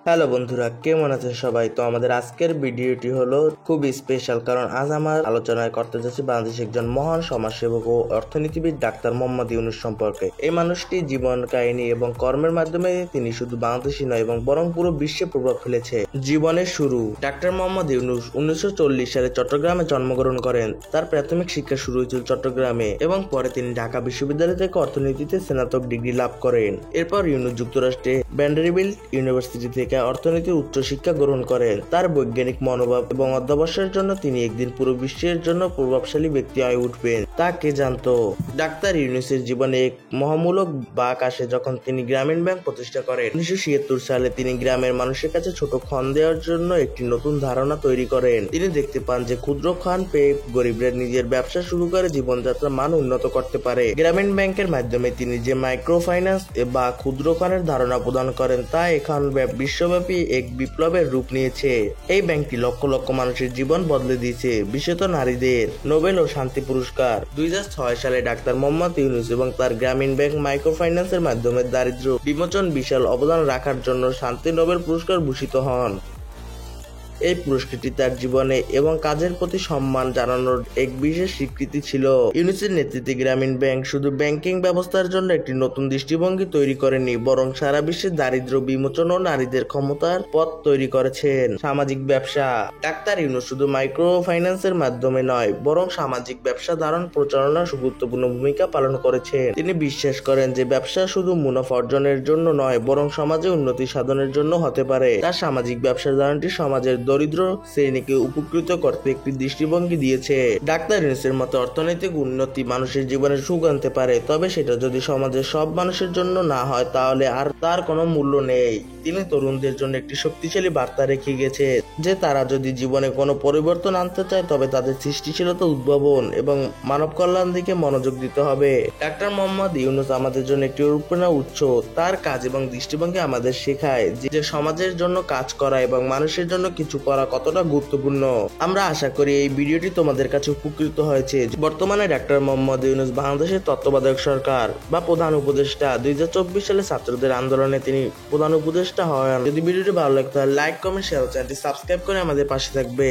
Hello বন্ধুরা, কেমন আছেন সবাই? তো আমাদের আজকের ভিডিওটি হলো খুব স্পেশাল, কারণ আজ আমার আলোচনায় করতে যাচ্ছি বাংলাদেশের একজন মহান সমাজসেবক ও অর্থনীতিবিদ ডাক্তার মোহাম্মদ ইউনূস সম্পর্কে। এই মানুষটি জীবন কাহিনী এবং কর্মের মাধ্যমে তিনি শুধু বাংলাদেশি নয় এবং বরং পুরো বিশ্বে প্রভাব ফেলেছে। জীবনের শুরু। ডাক্তার মোহাম্মদ ইউনূস 1940 সালে চট্টগ্রামে জন্মগ্রহণ করেন। তার প্রাথমিক শিক্ষা শুরু হয়েছিল চট্টগ্রামে এবং পরে তিনি ঢাকা বিশ্ববিদ্যালয় থেকে অর্থনীতিতে স্নাতক ডিগ্রি লাভ করেন। এরপর ইউনূস যুক্তরাষ্ট্রে ভ্যান্ডারবিল্ট ইউনিভার্সিটি থেকে অর্থনীতির উচ্চশিক্ষা গ্রহণ করেন। তার বৈজ্ঞানিক মনোভাব এবং অধ্যবসায়ের জন্য তিনি একদিন পুরো বিশ্বের জন্য প্রভাবশালী ব্যক্তি হয়ে উঠবেন। তা কে জানতো? ডাক্তার ইউনূসের জীবনে এক মহামূলক বাঁক আসে যখন তিনি গ্রামীণ ব্যাংক প্রতিষ্ঠা করেন। 1976 সালে তিনি গ্রামের মানুষের কাছে ছোট ঋণ দেওয়ার জন্য একটি নতুন ধারণা তৈরি করেন। তিনি দেখতে পান যে ক্ষুদ্র ঋণ পেয়ে গরিবরা নিজের ব্যবসা শুরু করে জীবনযাত্রার মান উন্নত করতে পারে। গ্রামীণ ব্যাংকের মাধ্যমে তিনি যে মাইক্রো ফাইন্যান্স বা ক্ষুদ্র ঋণের ধারণা প্রদান করেন তা এখন বিশ্বব্যাপী এক বিপ্লবের রূপ নিয়েছে। এই ব্যাংকটি লক্ষ লক্ষ মানুষের জীবন বদলে দিয়েছে, বিশেষত নারীদের। নোবেল ও শান্তি পুরস্কার। 2006 সালে ডাক্তার মোহাম্মদ ইউনূস এবং তার গ্রামীণ ব্যাংক মাইক্রো ফাইন্যান্সের মাধ্যমে দারিদ্র্য বিমোচন বিশাল অবদান রাখার জন্য শান্তি নোবেল পুরস্কার ভূষিত হন। এই পুরস্কারটি তার জীবনে এবং কাজের প্রতি সম্মান জানানোর এক বিশেষ স্বীকৃতি ছিল। ইউনূসের নেতৃত্বে গ্রামীণ ব্যাংক শুধু ব্যাংকিং ব্যবস্থার জন্য একটি নতুন দৃষ্টিভঙ্গি তৈরি করেনি, বরং সারা বিশ্বে দারিদ্র্য বিমোচন ও নারীদের ক্ষমতার পথ তৈরি করেছেন। সামাজিক ব্যবসা। ডাক্তার ইউনূস শুধু মাইক্রো ফাইন্যান্সের মাধ্যমে নয়, বরং সামাজিক ব্যবসা ধারণ প্রচারণার গুরুত্বপূর্ণ ভূমিকা পালন করেছেন। তিনি বিশ্বাস করেন যে ব্যবসা শুধু মুনাফা অর্জনের জন্য নয়, বরং সমাজে উন্নতি সাধনের জন্য হতে পারে। তার সামাজিক ব্যবসার ধারণটি সমাজের দরিদ্র শ্রেণীকে উপকৃত করতে একটি দৃষ্টিভঙ্গি দিয়েছে। ডাক্তার ইউনূসের মতে অর্থনৈতিক উন্নতি মানুষের জীবনে সুখ আনতে পারে, তবে সেটা যদি সমাজের সব মানুষের জন্য না হয় তাহলে আর তার কোনো মূল্য নেই। তিনি তরুণদের জন্য একটি শক্তিশালী বার্তা রেখে গেছে যে তারা যদি জীবনে কোনো পরিবর্তন আনতে চায় তবে তাদের সৃষ্টিশীলতা, উদ্ভাবন এবং মানব কল্যাণ দিকে মনোযোগ দিতে হবে। ডাক্তার মোহাম্মদ ইউনূস আমাদের জন্য একটি অনুপ্রেরণার উৎস। তার কাজ এবং দৃষ্টিভঙ্গি আমাদের শেখায় যে সমাজের জন্য কাজ করা এবং মানুষের জন্য কিছু করা কতটা গুরুত্বপূর্ণ। আমরা আশা করি এই ভিডিওটি তোমাদের কাছে উপকৃত হয়েছে। বর্তমানে ডাক্তার মোহাম্মদ ইউনূস বাংলাদেশের তত্ত্বাবধায়ক সরকার বা প্রধান উপদেষ্টা। 2024 সালে ছাত্রদের আন্দোলনে তিনি প্রধান উপদেষ্টা হন। যদি ভিডিওটি ভালো লাগে তাহলে লাইক, কমেন্ট, শেয়ার ও চ্যানেলটি সাবস্ক্রাইব করে আমাদের পাশে থাকবে।